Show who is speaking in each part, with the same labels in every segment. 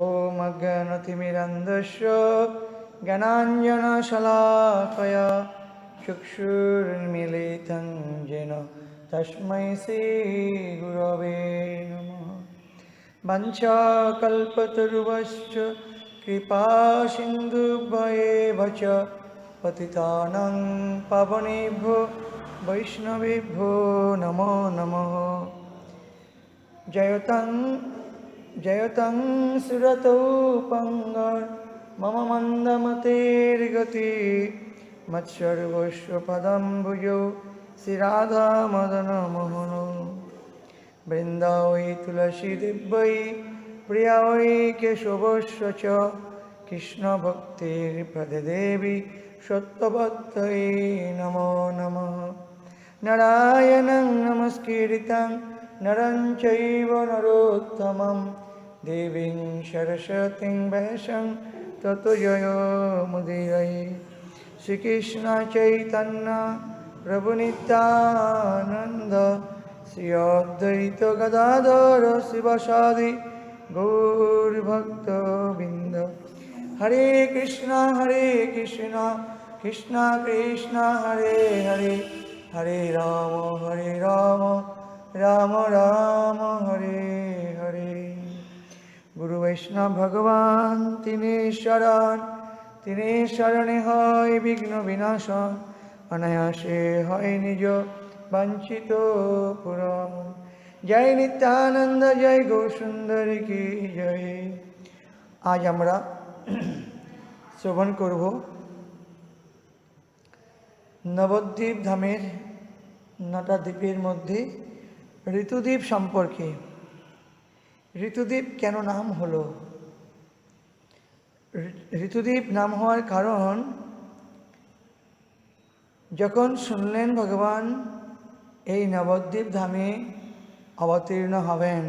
Speaker 1: ॐ अज्ञानतिमिरन्धस्य ज्ञानाञ्जनशलाकया चक्षुरुन्मीलितं येन तस्मै श्रीगुरवे नमः। वञ्चाकल्पतरुश्च कृपासिन्धुभ्येव च पतितानां पावनेभ्यो वैष्णवेभ्यो नमो नमः। जयतं सुरतौ पंगर मम मंदमतेर्गति मत्सर्वस्वपदम्बुजौ श्रीराधा मदन मोहन वृंदावै तुलसी दिव्यै प्रिया वै केशवस्य च कृष्ण भक्तिर्पदे देवी सत्यवत्यै नमो नमः। नारायणं नमस्कृतं नरं चैव नरोत्तमं देवीं सरस्वतीं व्यासं ततो जयमुदीरये। श्रीकृष्ण चैतन्य प्रभु नित्यानंद श्री अद्वैत गदाधर शिवसादि गौरभक्तवृंद। हरे कृष्णा कृष्ण कृष्ण हरे हरे, हरे राम राम राम हरे हरे। गुरु वैष्णव भगवान तिने शरणे হয় বিঘ্ন বিনাশন, অনায়াসে হয় নিজ বাঞ্ছিত পূরণ। জয় নিত্যানন্দ জয় গৌরসুন্দর কি জয়। আজ আমরা শ্রবণ করব নবদ্বীপ ধামের নটা দ্বীপের মধ্যে ঋতুদ্বীপ সম্পর্কে। ঋতুদ্বীপ কেন নাম হলো? ঋতুদ্বীপ নাম হওয়ার কারণ, যখন শুনলেন ভগবান এই নবদ্বীপ ধামে অবতীর্ণ হবেন,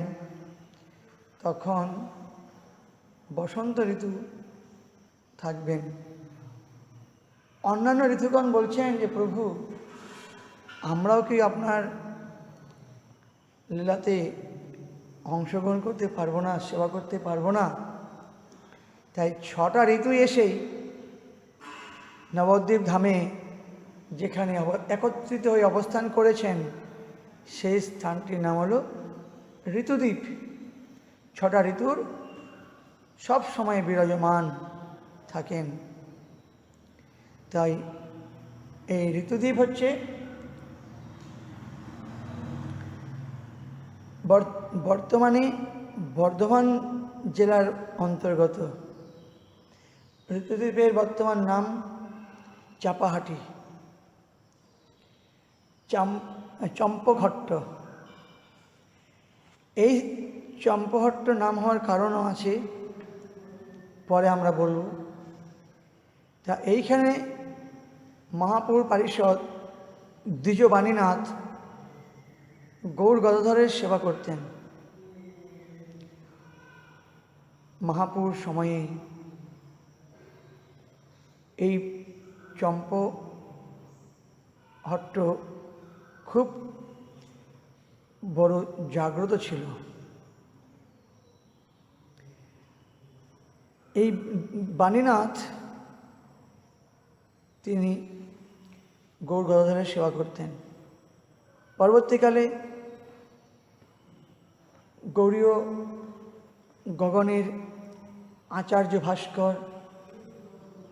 Speaker 1: তখন বসন্ত ঋতু থাকবেন। অন্যান্য ঋতুগণ বলছেন যে প্রভু, আমরাও কি আপনার লীলাতে অংশগ্রহণ করতে পারবো না, সেবা করতে পারবো না? তাই 6টা ঋতু এসেই নবদ্বীপ ধামে যেখানে একত্রিত হয়ে অবস্থান করেছেন, সেই স্থানটির নাম হলো ঋতুদ্বীপ। 6টা ঋতুর সব সময় বিরাজমান থাকেন। তাই এই ঋতুদ্বীপ হচ্ছে বর্তমানে বর্ধমান জেলার অন্তর্গত। ঋতুদ্বীপের বর্তমান নাম চাপাহাটি, চম্পঘট্ট। এই চম্পঘট্ট নাম হওয়ার কারণও আছে, পরে আমরা বলব। তা এইখানে মহাপ্রভুর পারিষদ দ্বিজবাণীনাথ গৌর গদাধরের সেবা করতেন। মহাপ্রভুর সময়ে এই চম্পঘট্ট খুব বড় জাগ্রত ছিল। এই বাণীনাথ তিনি গৌর গদাধরের সেবা করতেন। পরবর্তীকালে গৌড়ীয় গগনের আচার্য ভাস্কর,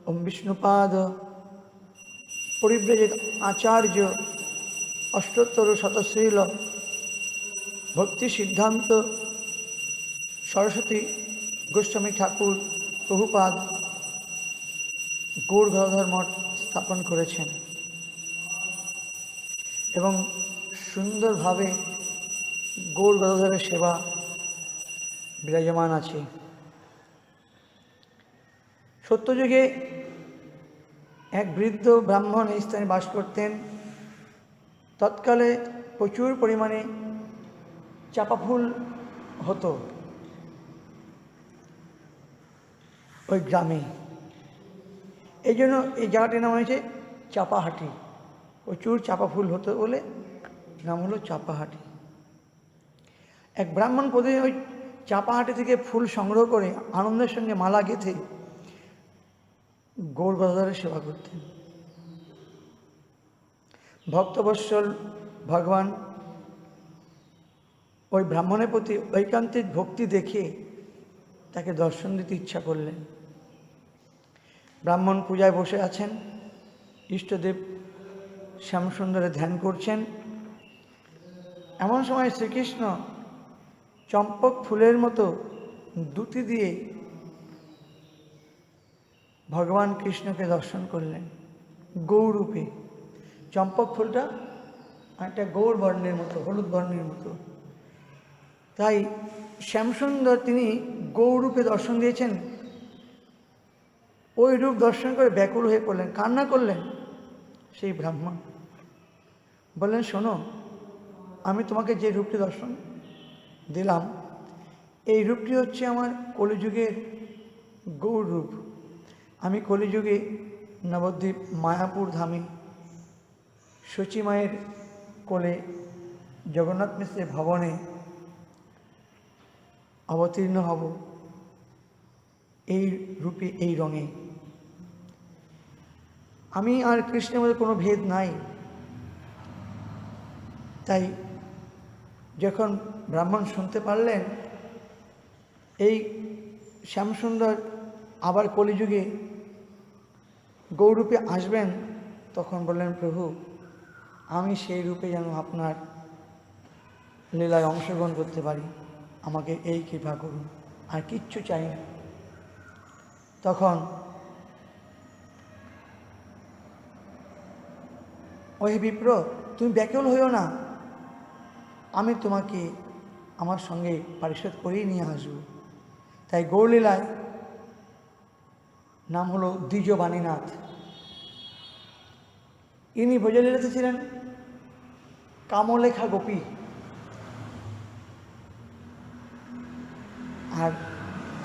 Speaker 1: ওম বিষ্ণুপাদ, পরিব্রাজক আচার্য, অষ্টোত্তর শতশ্রীল, ভক্তি সিদ্ধান্ত সরস্বতী গোস্বামী ঠাকুর প্রভুপাদ গৌর গদাধর মঠ স্থাপন করেছেন এবং সুন্দরভাবে গৌর গদাধরের সেবা বিরাজমান আছে। সত্যযুগে এক বৃদ্ধ ব্রাহ্মণ এই স্থানে বাস করতেন। তৎকালে প্রচুর পরিমাণে চাপা ফুল হতো ওই গ্রামে। এই জন্য এই জায়গাটির নাম হয়েছে চাপাহাটি। প্রচুর চাপা ফুল হতো বলে নাম হলো চাপাহাটি। এক ব্রাহ্মণ প্রতিদিন ওই চাপাহাটি থেকে ফুল সংগ্রহ করে আনন্দের সঙ্গে মালা গেঁথে গৌর গদাধরের সেবা করতেন। ভক্তবৎসল ভগবান ওই ব্রাহ্মণের প্রতি ঐকান্তিক ভক্তি দেখে তাকে দর্শন দিতে ইচ্ছা করলেন। ব্রাহ্মণ পূজায় বসে আছেন, ইষ্টদেব শ্যামসুন্দরে ধ্যান করছেন। এমন সময় শ্রীকৃষ্ণ চম্পক ফুলের মতো দুটি দিয়ে ভগবান কৃষ্ণকে দর্শন করলেন গৌরূপে। চম্পক ফুলটা একটা গৌর বর্ণের মতো, হলুদ বর্ণের মতো। তাই শ্যামসুন্দর তিনি গৌরূপে দর্শন দিয়েছেন। ওই রূপ দর্শন করে ব্যাকুল হয়ে পড়লেন, কান্না করলেন। সেই ব্রাহ্মণ বললেন, শোনো, আমি তোমাকে যে রূপটি দর্শন দিলাম, এই রূপটি হচ্ছে আমার কলিযুগের গৌর রূপ। আমি কলিযুগে নবদ্বীপ মায়াপুর ধামে শচী মায়ের কোলে জগন্নাথ মিশ্রের ভবনে অবতীর্ণ হব এই রূপে, এই রঙে। আমি আর কৃষ্ণের মধ্যে কোনো ভেদ নাই। তাই যখন ব্রাহ্মণ শুনতে পারলেন এই শ্যামসুন্দর আবার কলিযুগে গৌরূপে আসবেন, তখন বললেন, প্রভু, আমি সেই রূপে যেন আপনার লীলায় অংশগ্রহণ করতে পারি, আমাকে এই কৃপা করুন, আর কিচ্ছু চাই না। তখন ওই বিপ্র, তুমি ব্যাকুল হইও না, আমি তোমাকে আমার সঙ্গে পরিশোধ করেই নিয়ে আসবো। তাই গৌরলীলায় নাম হলো দ্বিজবাণীনাথ। ইনি ব্রজলীলাতে ছিলেন কামলেখা গোপী। আর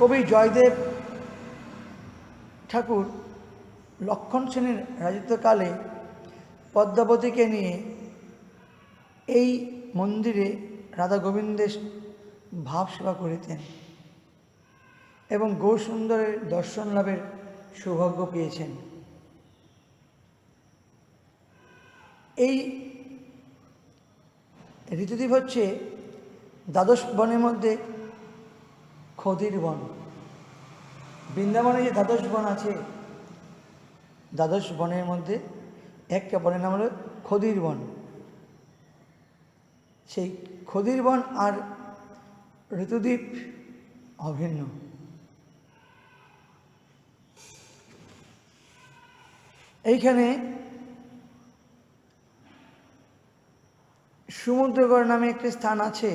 Speaker 1: কবি জয়দেব ঠাকুর লক্ষণ সেনের রাজত্বকালে পদ্মাবতীকে নিয়ে এই মন্দিরে রাধা গোবিন্দের ভাব সেবা করিতেন এবং গৌরসুন্দরের দর্শন লাভের সৌভাগ্য পেয়েছেন। এই ঋতুদ্বীপ হচ্ছে দ্বাদশ বনের মধ্যে খদির বন। বৃন্দাবনে যে দ্বাদশ বন আছে, দ্বাদশ বনের মধ্যে একটা বনের নাম হলো খদির বন। সেই খদির বন আর ঋতুদ্বীপ অভিন্ন। এইখানে সমুদ্রগড় নামে একটি স্থান আছে।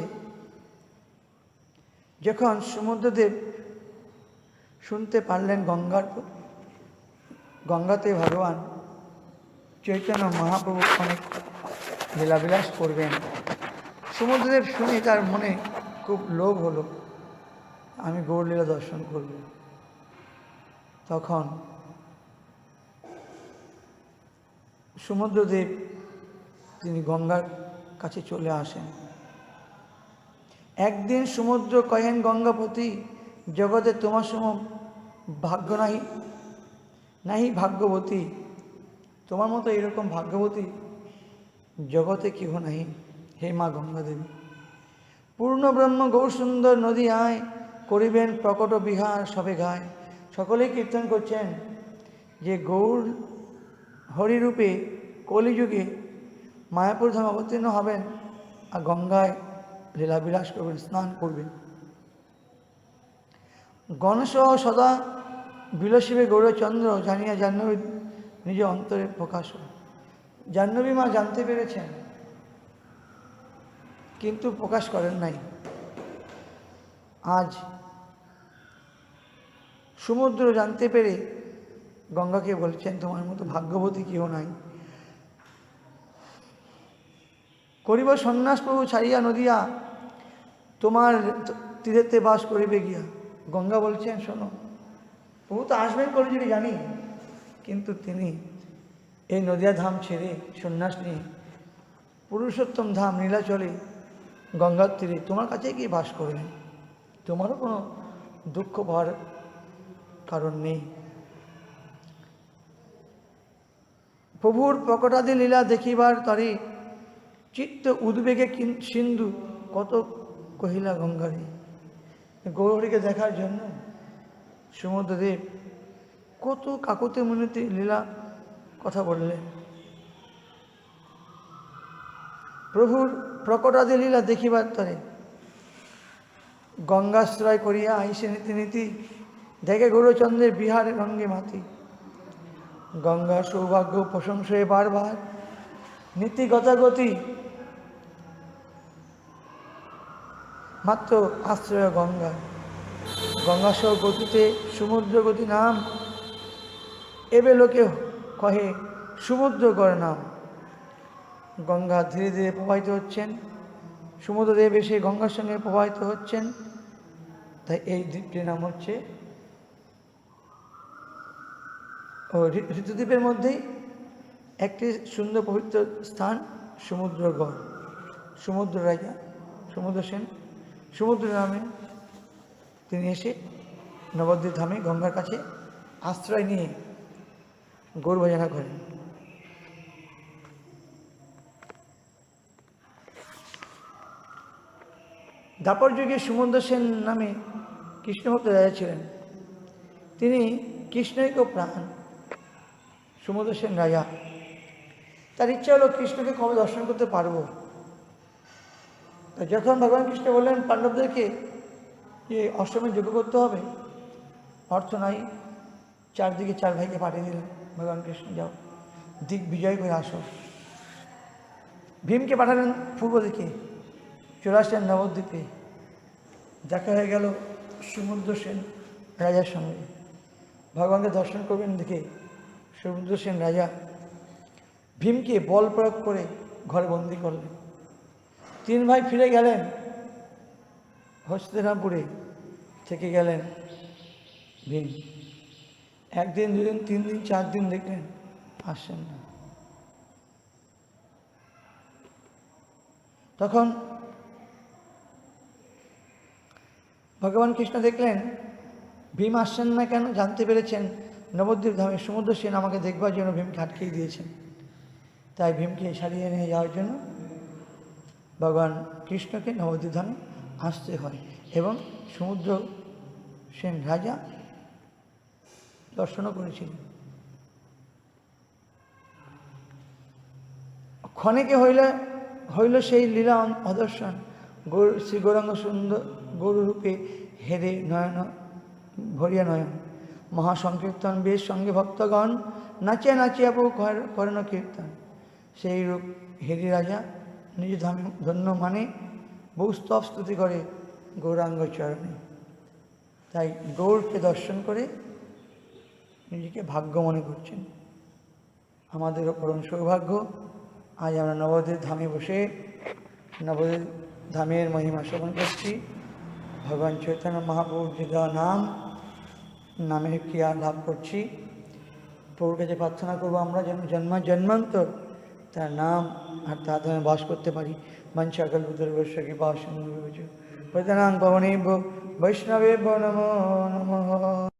Speaker 1: যখন সমুদ্রদেব শুনতে পারলেন গঙ্গাতে ভগবান চৈতন্য মহাপ্রভু অনেক লীলাবিলাস করবেন, সমুদ্রদেব শুনে তার মনে খুব লোভ হলো, আমি গৌরলীলা দর্শন করব। তখন সমুদ্রদেব তিনি গঙ্গার কাছে চলে আসেন। একদিন সমুদ্র কহেন গঙ্গাপতি, জগতে তোমার সম ভাগ্য নাহি ভাগ্যবতী। তোমার মতো এরকম ভাগ্যবতী জগতে কেহ নাহি, হে মা গঙ্গা দেবী। পূর্ণ ব্রহ্ম গৌরসুন্দর নদী আয়, করিবেন প্রকট বিহার সবে গায়। সকলেই কীর্তন করছেন যে গৌর হরিরূপে কলিযুগে মায়াপুর ধাম অবতীর্ণ হবেন আর গঙ্গায় লীলাবিলাস করবেন, স্নান করবেন। গণেশ সদা বিলসিবে গৌরচন্দ্র, জানিয়া জাহ্নবী নিজ অন্তরে প্রকাশ। জাহ্নবী মা জানতে পেরেছেন কিন্তু প্রকাশ করেন নাই। আজ সমুদ্র জানতে পেরে গঙ্গাকে বলছেন, তোমার মতো ভাগ্যবতী কেউ নাই। করিব সন্ন্যাস প্রভু ছাড়িয়া নদিয়া, তোমার তীরেতে বাস করিবে গিয়া। গঙ্গা বলছেন, শোনো, প্রভু তো আসবেন কলিযুগে জানি, কিন্তু তিনি এই নদিয়া ধাম ছেড়ে সন্ন্যাস নিয়ে পুরুষোত্তম ধাম নীলাচলে গঙ্গার তীরে তোমার কাছে গিয়ে বাস করবেন। তোমারও কোনো দুঃখ পাওয়ার কারণ নেই। প্রভুর প্রকটাদি লীলা দেখিবার তরে চিত্ত উদ্বেগে সিন্ধু কত কহিলা গঙ্গারে। গৌরহরিকে দেখার জন্য সমুদ্রদেব কত কাকুতি মিনতি লীলা কথা বললেন। প্রভুর প্রকটাদি লীলা দেখিবার তরে গঙ্গাশ্রয় করিয়া আইসে নীতি নীতি দেখে গৌরচন্দ্রের বিহারে রঙ্গে মাতি। গঙ্গা সৌভাগ্য প্রশংসয়ে বারবার নীতি গতাগতি মাত্র আশ্রয় গঙ্গা। গঙ্গাসহ গতিতে সমুদ্র গতি নাম এবে লোকে কহে সমুদ্রগড় নাম। গঙ্গা ধীরে ধীরে প্রবাহিত হচ্ছেন, সমুদ্রদেব এসে গঙ্গার সঙ্গে প্রবাহিত হচ্ছেন, তাই এই দ্বীপটির নাম হচ্ছে ঋতুদ্বীপের মধ্যেই একটি সুন্দর পবিত্র স্থান সমুদ্রগড়। সমুদ্র রাজা সমুদ্র সেন সমুদ্র নামে তিনি এসে নবদ্বীপ ধামে গঙ্গার কাছে আশ্রয় নিয়ে গৌর ভজনা করেন। দ্বাপর যুগে সমুদ্র সেন নামে কৃষ্ণভক্ত রাজা ছিলেন। তিনি কৃষ্ণৈক প্রাণ সমুদ্র সেন রাজা। তার ইচ্ছা হলো কৃষ্ণকে কবে দর্শন করতে পারবো। তা যখন ভগবান কৃষ্ণ বললেন পাণ্ডবদেরকে যে অষ্টমী যজ্ঞ করতে হবে, অর্থ নাই, চারদিকে চার ভাইকে পাঠিয়ে দিলেন ভগবান কৃষ্ণ, যাও দিক বিজয় করে আসো। ভীমকে পাঠালেন পূর্ব দিকে, চলে আসলেন নবদ্বীপে। দেখা হয়ে গেল সমুদ্র সেন রাজার সঙ্গে। ভগবানকে দর্শন করবেন দেখে সমুদ্র সেন রাজা ভীমকে বল প্রয়োগ করে ঘরে বন্দি করলেন। তিন ভাই ফিরে গেলেন হস্তিনাপুরে, থেকে গেলেন ভীম। একদিন, দুদিন, 3 দিন, 4 দিন দেখলেন আসছেন না। তখন ভগবান কৃষ্ণ দেখলেন ভীম আসছেন না কেন, জানতে পেরেছেন নবদ্বীপ ধামে সমুদ্র সেন আমাকে দেখবার জন্য ভীমকে আটকেই দিয়েছেন। তাই ভীমকে সারিয়ে নিয়ে যাওয়ার জন্য ভগবান কৃষ্ণকে নবদ্বীপ ধামে আসতে হয় এবং সমুদ্র সেন রাজা দর্শনও করেছিলেন। ক্ষণেকে হইল সেই লীলা অদর্শন। শ্রী গৌরাঙ্গ সুন্দর গৌররূপে হেরে নয়ন ভরিয়া নয়ন। মহাসংকীর্তন বেশ সঙ্গে ভক্তগণ নাচিয়া নাচিয়া প্রভু করেন কীর্তন। সেই রূপ হেরি রাজা নিজ ধন্য মানে বহু স্তব স্তুতি করে গৌরাঙ্গ চরণে। তাই গৌরকে দর্শন করে নিজেকে ভাগ্য মনে করছেন। আমাদেরও পরম সৌভাগ্য, আজ আমরা নবদ্বীপ ধামে বসে নবদ্বীপ ধামের মহিমা শ্রবণ করছি। ভগবান চৈতন্য মহাপ্রভুর যে দেওয়া নামের ক্রিয়া লাভ করছি। প্রভুর কাছে প্রার্থনা করবো আমরা যেন জন্মান্তর তার নাম আর তার ধামে বাস করতে পারি। মঞ্চাকল্পতরুবশ্য কৃপা সিন্ধু ভজনাং পবনেভ্যো বৈষ্ণবেভ্যো নমো নমঃ।